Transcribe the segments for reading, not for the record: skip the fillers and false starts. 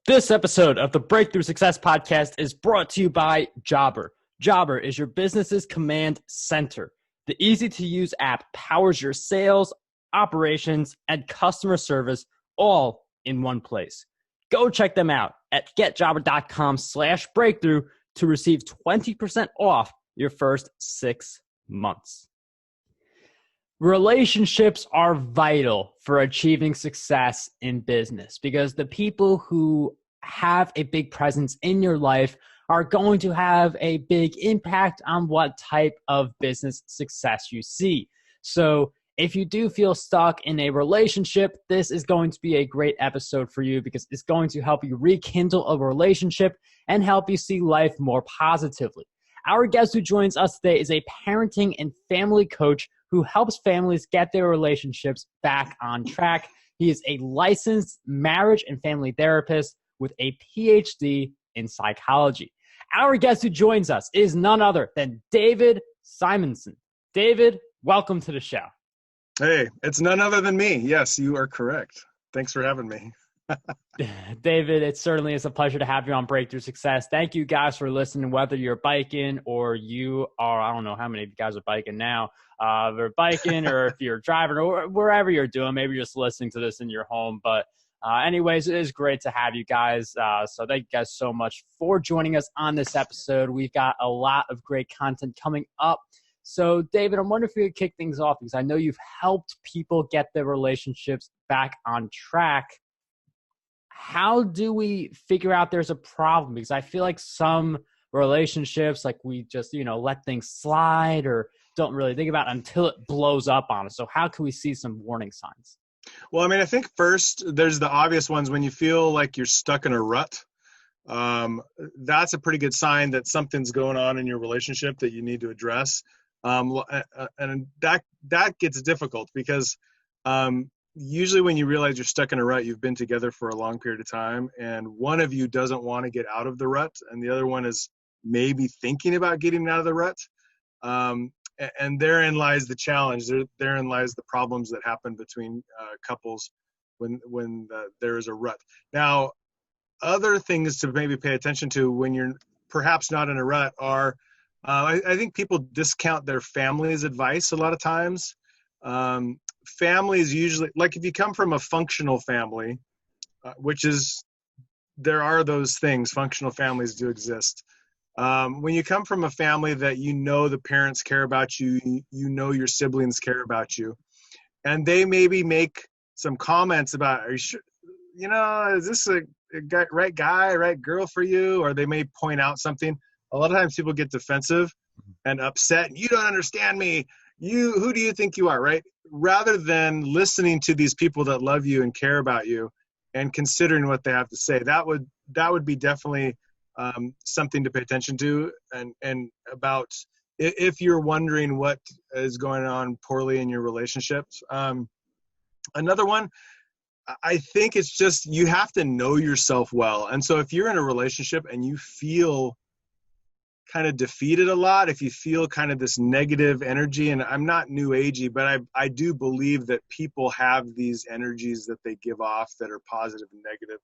This episode of the Breakthrough Success Podcast is brought to you by Jobber. Jobber is your business's command center. The easy-to-use app powers your sales, operations, and customer service all in one place. Go check them out at getjobber.com/breakthrough to receive 20% off your first 6 months. Relationships are vital for achieving success in business because the people who have a big presence in your life are going to have a big impact on what type of business success you see. So if you do feel stuck in a relationship, this is going to be a great episode for you because it's going to help you rekindle a relationship and help you see life more positively. Our guest who joins us today is a parenting and family coach who helps families get their relationships back on track. He is a licensed marriage and family therapist with a PhD in psychology. Our guest who joins us is none other than David Simonsen. David, welcome to the show. Hey, it's none other than me. Yes, you are correct. Thanks for having me. David, it certainly is a pleasure to have you on Breakthrough Success. Thank you guys for listening, whether you're biking or you are, I don't know how many of you guys are biking now, or biking or if you're driving or wherever you're doing, maybe you're just listening to this in your home. But anyways, it is great to have you guys. So thank you guys so much for joining us on this episode. We've got a lot of great content coming up. So David, I'm wondering if you could kick things off because I know you've helped people get their relationships back on track. How do we figure out there's a problem? Because I feel like some relationships, like we just, let things slide or don't really think about it until it blows up on us. So how can we see some warning signs? Well, I think first there's the obvious ones when you feel like you're stuck in a rut. That's a pretty good sign that something's going on in your relationship that you need to address. And that gets difficult because usually when you realize you're stuck in a rut, you've been together for a long period of time, and one of you doesn't want to get out of the rut, and the other one is maybe thinking about getting out of the rut. And therein lies the challenge. Therein lies the problems that happen between couples when there is a rut. Now, other things to maybe pay attention to when you're perhaps not in a rut are, I think people discount their family's advice a lot of times. Families usually, like if you come from a functional family, there are those things, functional families do exist. When you come from a family that the parents care about you, your siblings care about you, and they maybe make some comments about, are you sure, is this a right guy, right girl for you? Or they may point out something. A lot of times people get defensive and upset. You don't understand me. Who do you think you are, right? Rather than listening to these people that love you and care about you and considering what they have to say, that would be definitely something to pay attention to. And about if you're wondering what is going on poorly in your relationships. Another one, I think it's just you have to know yourself well. And so if you're in a relationship and you feel kind of defeated a lot, if you feel kind of this negative energy, and I'm not new agey, but I do believe that people have these energies that they give off that are positive and negative.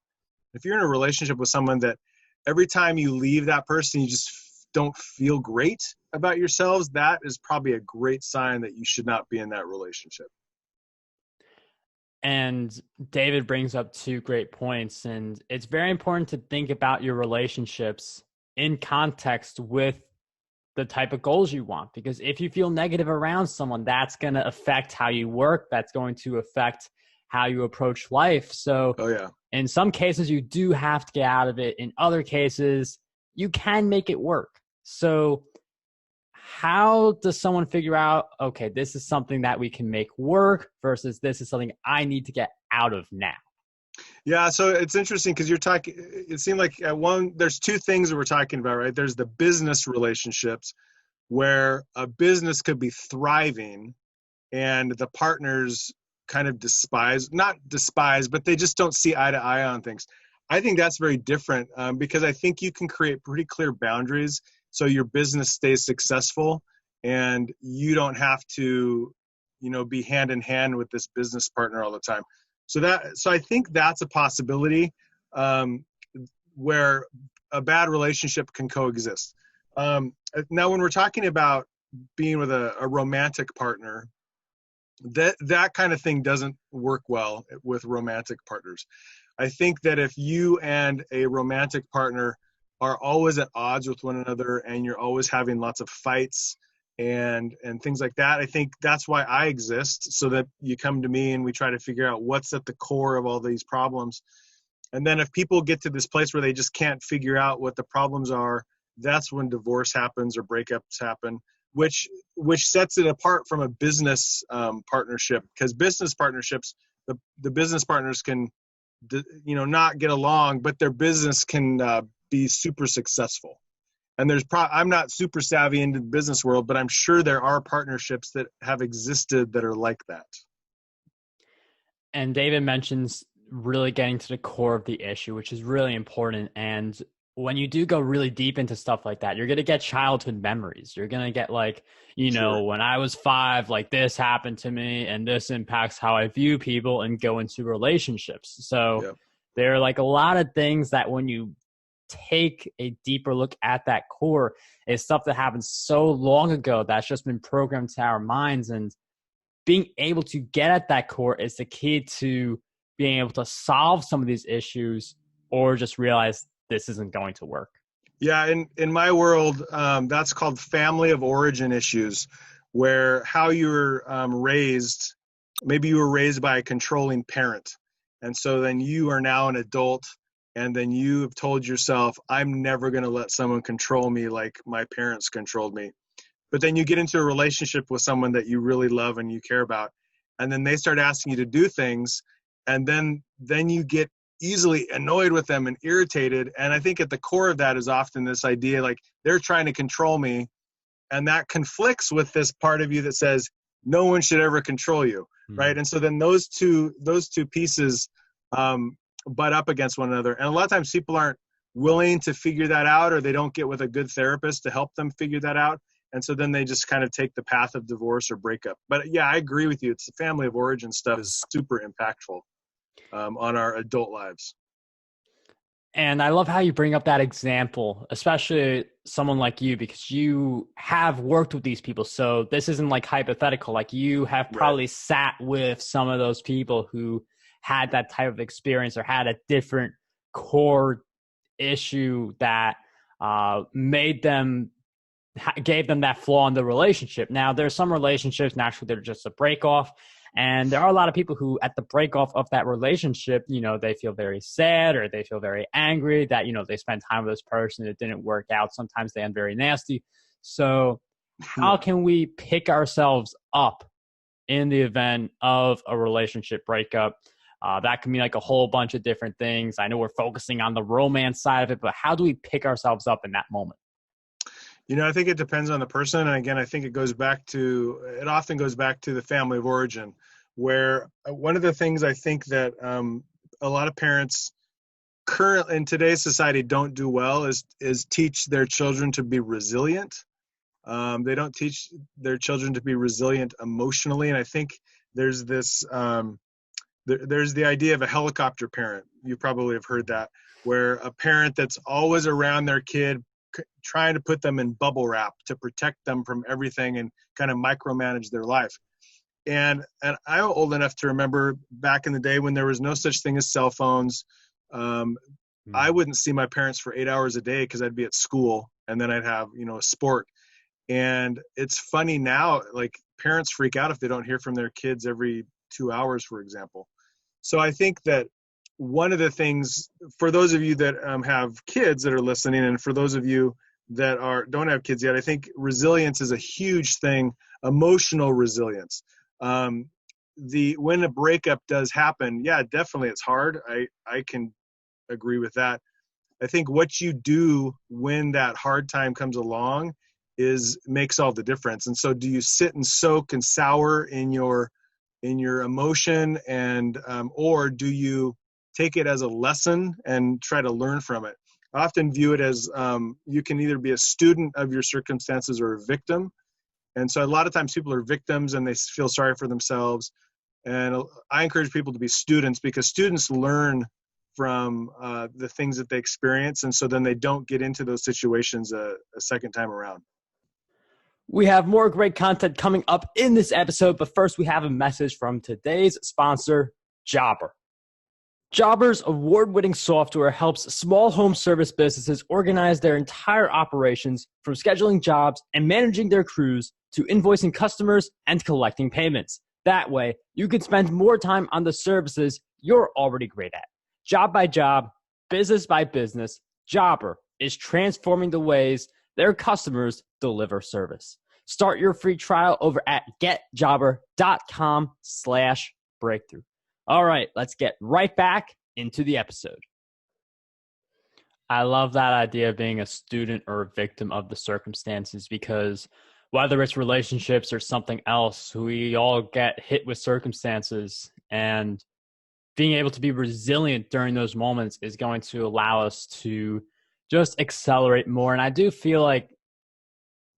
If you're in a relationship with someone that every time you leave that person, you just don't feel great about yourselves, that is probably a great sign that you should not be in that relationship. And David brings up 2 great points, and it's very important to think about your relationships in context with the type of goals you want. Because if you feel negative around someone, that's going to affect how you work. That's going to affect how you approach life. So in some cases, you do have to get out of it. In other cases, you can make it work. So how does someone figure out, okay, this is something that we can make work versus this is something I need to get out of now? Yeah, so it's interesting because it seemed like there's 2 things that we're talking about, right? There's the business relationships where a business could be thriving and the partners kind of not despise, but they just don't see eye to eye on things. I think that's very different because I think you can create pretty clear boundaries so your business stays successful and you don't have to, be hand in hand with this business partner all the time. So I think that's a possibility. where a bad relationship can coexist. Now, when we're talking about being with a romantic partner, that kind of thing doesn't work well with romantic partners. I think that if you and a romantic partner are always at odds with one another and you're always having lots of fights and things like that, I think that's why I exist, so that you come to me and we try to figure out what's at the core of all these problems. And then if people get to this place where they just can't figure out what the problems are, that's when divorce happens or breakups happen, which sets it apart from a business partnership. Because business partnerships, the business partners can, not get along, but their business can be super successful. And I'm not super savvy into the business world, but I'm sure there are partnerships that have existed that are like that. And David mentions really getting to the core of the issue, which is really important. And when you do go really deep into stuff like that, you're going to get childhood memories. You're going to get like, Sure. when I was 5, like this happened to me and this impacts how I view people and go into relationships. So Yep. there are like a lot of things that when you take a deeper look at that core, is stuff that happened so long ago that's just been programmed to our minds. And being able to get at that core is the key to being able to solve some of these issues, or just realize this isn't going to work. Yeah, in my world, that's called family of origin issues, where how you were raised, maybe you were raised by a controlling parent. And so then you are now an adult, and then you have told yourself, I'm never going to let someone control me like my parents controlled me. But then you get into a relationship with someone that you really love and you care about, and then they start asking you to do things, and then you get easily annoyed with them and irritated. And I think at the core of that is often this idea like they're trying to control me, and that conflicts with this part of you that says no one should ever control you, right? And so then those two pieces butt up against one another, and a lot of times people aren't willing to figure that out, or they don't get with a good therapist to help them figure that out. And so then they just kind of take the path of divorce or breakup. But yeah, I agree with you. It's the family of origin stuff is super impactful on our adult lives. And I love how you bring up that example, especially someone like you, because you have worked with these people. So this isn't like hypothetical. Like you have probably sat with some of those people who had that type of experience or had a different core issue that gave them that flaw in the relationship. Now, there's some relationships naturally that are just a break off. And there are a lot of people who at the break off of that relationship, they feel very sad or they feel very angry that, they spent time with this person. It didn't work out. Sometimes they end very nasty. So how can we pick ourselves up in the event of a relationship breakup? That can mean like a whole bunch of different things. I know we're focusing on the romance side of it, but how do we pick ourselves up in that moment? I think it depends on the person. And again, I think it often goes back to the family of origin, where one of the things I think that a lot of parents currently in today's society don't do well is teach their children to be resilient. They don't teach their children to be resilient emotionally. And I think there's this, there's the idea of a helicopter parent. You probably have heard that, where a parent that's always around their kid, trying to put them in bubble wrap to protect them from everything and kind of micromanage their life. And I'm old enough to remember back in the day when there was no such thing as cell phones. I wouldn't see my parents for 8 hours a day because I'd be at school, and then I'd have, a sport. And it's funny now, like parents freak out if they don't hear from their kids every 2 hours, for example. So I think that one of the things for those of you that have kids that are listening, and for those of you that don't have kids yet, I think resilience is a huge thing. Emotional resilience. When a breakup does happen, yeah, definitely it's hard. I can agree with that. I think what you do when that hard time comes along makes all the difference. And so do you sit and soak and sour in your emotion, and or do you take it as a lesson and try to learn from it? I often view it as you can either be a student of your circumstances or a victim. And so a lot of times people are victims and they feel sorry for themselves. And I encourage people to be students, because students learn from the things that they experience. And so then they don't get into those situations a second time around. We have more great content coming up in this episode, but first we have a message from today's sponsor, Jobber. Jobber's award-winning software helps small home service businesses organize their entire operations, from scheduling jobs and managing their crews to invoicing customers and collecting payments. That way, you can spend more time on the services you're already great at. Job by job, business by business, Jobber is transforming the ways their customers deliver service. Start your free trial over at getjobber.com/breakthrough. All right, let's get right back into the episode. I love that idea of being a student or a victim of the circumstances, because whether it's relationships or something else, we all get hit with circumstances, and being able to be resilient during those moments is going to allow us to just accelerate more. And I do feel like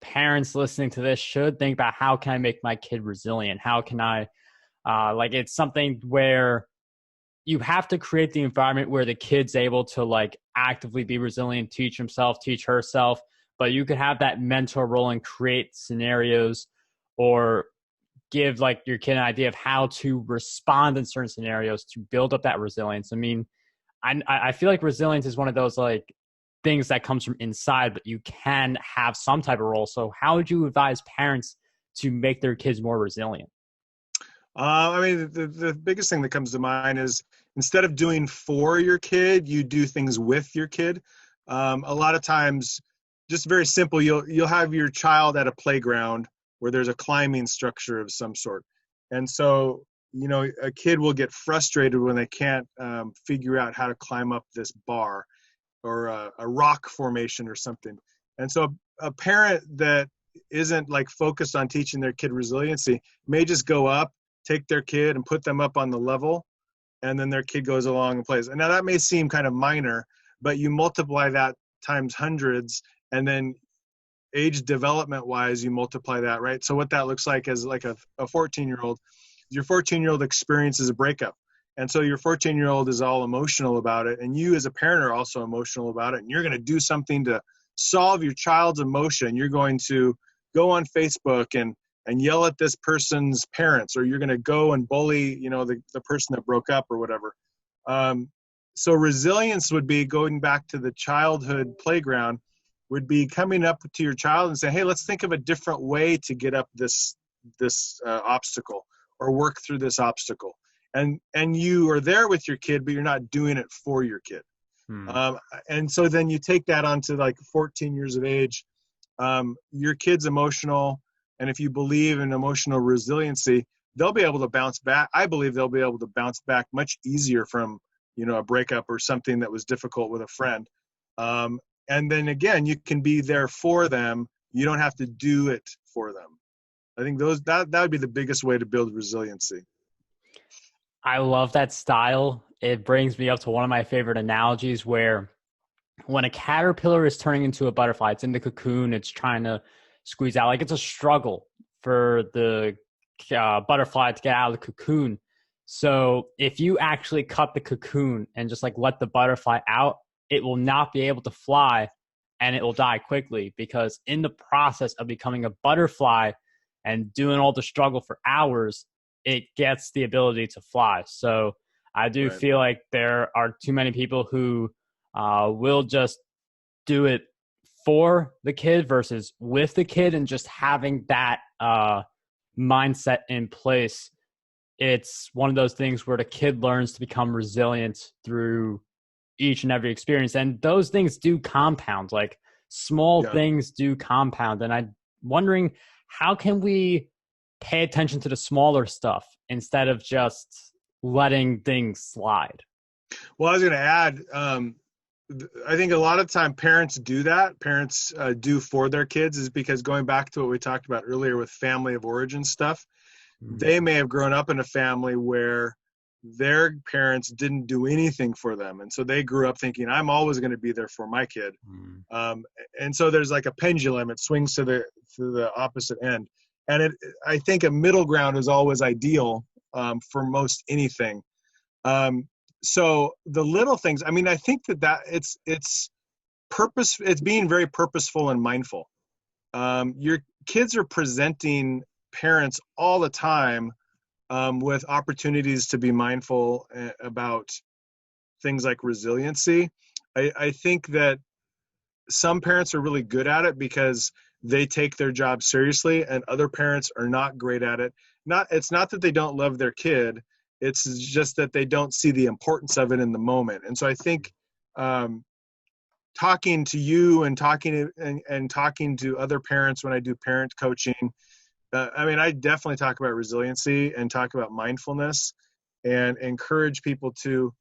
parents listening to this should think about, how can I make my kid resilient? How can I, it's something where you have to create the environment where the kid's able to like actively be resilient, teach himself, teach herself, but you could have that mentor role and create scenarios or give like your kid an idea of how to respond in certain scenarios to build up that resilience. I mean, I feel like resilience is one of those like things that comes from inside, but you can have some type of role. So how would you advise parents to make their kids more resilient? I mean, the biggest thing that comes to mind is, instead of doing for your kid, you do things with your kid. A lot of times, just very simple, you'll have your child at a playground where there's a climbing structure of some sort. And so, a kid will get frustrated when they can't figure out how to climb up this bar or a rock formation or something. And so a parent that isn't like focused on teaching their kid resiliency may just go up, take their kid and put them up on the level, and then their kid goes along and plays. And now that may seem kind of minor, but you multiply that times hundreds, and then age development wise, you multiply that, right? So what that looks like is like a 14-year-old, your 14-year-old experiences a breakup. And so your 14-year-old is all emotional about it. And you as a parent are also emotional about it. And you're going to do something to solve your child's emotion. You're going to go on Facebook and yell at this person's parents, or you're going to go and bully, the person that broke up or whatever. So resilience would be, going back to the childhood playground, would be coming up to your child and say, hey, let's think of a different way to get up this obstacle or work through this obstacle. And you are there with your kid, but you're not doing it for your kid. And so then you take that onto like 14 years of age. Your kid's emotional. And if you believe in emotional resiliency, they'll be able to bounce back. I believe they'll be able to bounce back much easier from, a breakup or something that was difficult with a friend. And then again, you can be there for them. You don't have to do it for them. I think that would be the biggest way to build resiliency. I love that style. It brings me up to one of my favorite analogies, where when a caterpillar is turning into a butterfly, it's in the cocoon, it's trying to squeeze out. Like, it's a struggle for the butterfly to get out of the cocoon. So if you actually cut the cocoon and just like let the butterfly out, it will not be able to fly, and it will die quickly, because in the process of becoming a butterfly and doing all the struggle for hours, it gets the ability to fly. So I do feel like there are too many people who will just do it for the kid versus with the kid, and just having that mindset in place. It's one of those things where the kid learns to become resilient through each and every experience. And those things do compound, like small things do compound. And I'm wondering, how can we pay attention to the smaller stuff instead of just letting things slide? Well, I was going to add, I think a lot of time parents do that. Parents do for their kids, is because, going back to what we talked about earlier with family of origin stuff, they may have grown up in a family where their parents didn't do anything for them. And so they grew up thinking, I'm always going to be there for my kid. And so there's like a pendulum. It swings to the opposite end. And I think a middle ground is always ideal for most anything. So the little things, I mean, I think that it's it's being very purposeful and mindful. Your kids are presenting parents all the time with opportunities to be mindful about things like resiliency. I think that some parents are really good at it because they take their job seriously, and other parents are not great at it. It's not that they don't love their kid, it's just that they don't see the importance of it in the moment. And so I think talking to you and talking to other parents when I do parent coaching, I mean, I definitely talk about resiliency and talk about mindfulness and encourage people to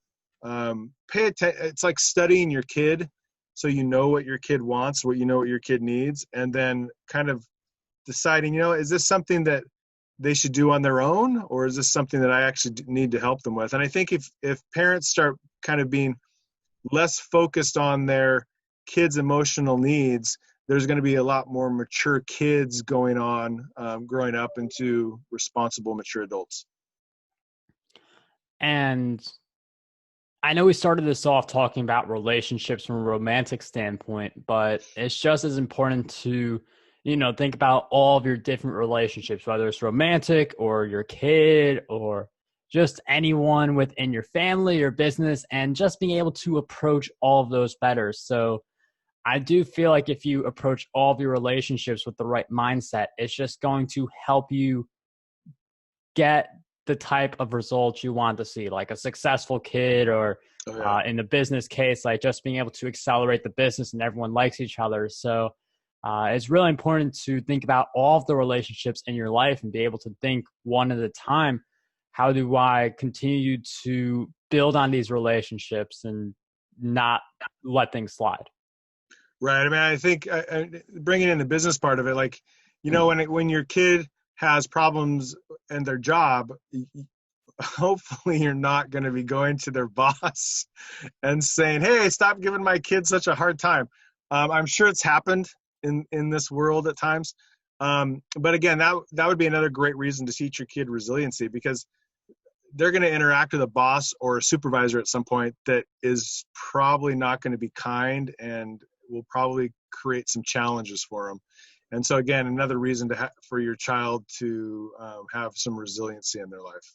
pay attention. It's like studying your kid, so you know what your kid wants, what your kid needs, and then kind of deciding, is this something that they should do on their own, or is this something that I actually need to help them with? And I think if parents start kind of being less focused on their kids' emotional needs, there's going to be a lot more mature kids growing up into responsible, mature adults. And I know we started this off talking about relationships from a romantic standpoint, but it's just as important to, think about all of your different relationships, whether it's romantic or your kid or just anyone within your family or business, and just being able to approach all of those better. So I do feel like if you approach all of your relationships with the right mindset, it's just going to help you get the type of results you want to see, like a successful kid, or in the business case, like just being able to accelerate the business and everyone likes each other. So it's really important to think about all of the relationships in your life and be able to think one at a time. How do I continue to build on these relationships and not let things slide? Right. I mean, I think bringing in the business part of it, like, when your kid has problems in their job, hopefully you're not going to be going to their boss and saying, "Hey, stop giving my kid such a hard time." I'm sure it's happened in this world at times. But again, that would be another great reason to teach your kid resiliency, because they're going to interact with a boss or a supervisor at some point that is probably not going to be kind and will probably create some challenges for them. And so again, another reason for your child to have some resiliency in their life.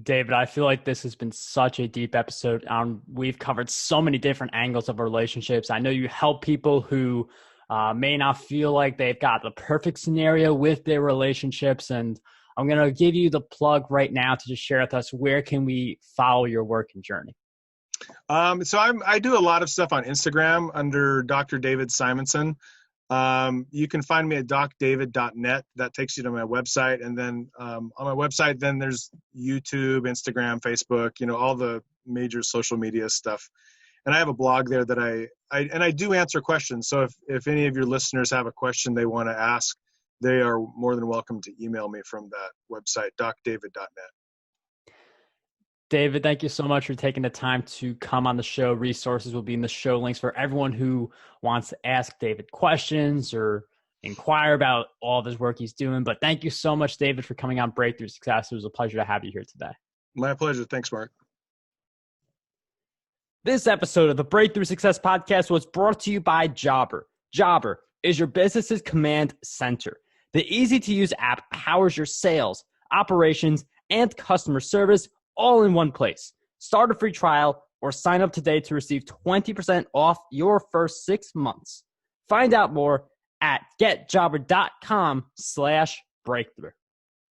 David, I feel like this has been such a deep episode. We've covered so many different angles of relationships. I know you help people who may not feel like they've got the perfect scenario with their relationships. And I'm going to give you the plug right now to just share with us, where can we follow your work and journey? So I do a lot of stuff on Instagram under Dr. David Simonsen. You can find me at docdavid.net. That takes you to my website. And then on my website, then there's YouTube, Instagram, Facebook, all the major social media stuff. And I have a blog there that I do answer questions. So if any of your listeners have a question they want to ask, they are more than welcome to email me from that website, docdavid.net. David, thank you so much for taking the time to come on the show. Resources will be in the show links for everyone who wants to ask David questions or inquire about all of his work he's doing. But thank you so much, David, for coming on Breakthrough Success. It was a pleasure to have you here today. My pleasure. Thanks, Marc. This episode of the Breakthrough Success Podcast was brought to you by Jobber. Jobber is your business's command center. The easy-to-use app powers your sales, operations, and customer service all in one place. Start a free trial or sign up today to receive 20% off your first 6 months. Find out more at getjobber.com/breakthrough.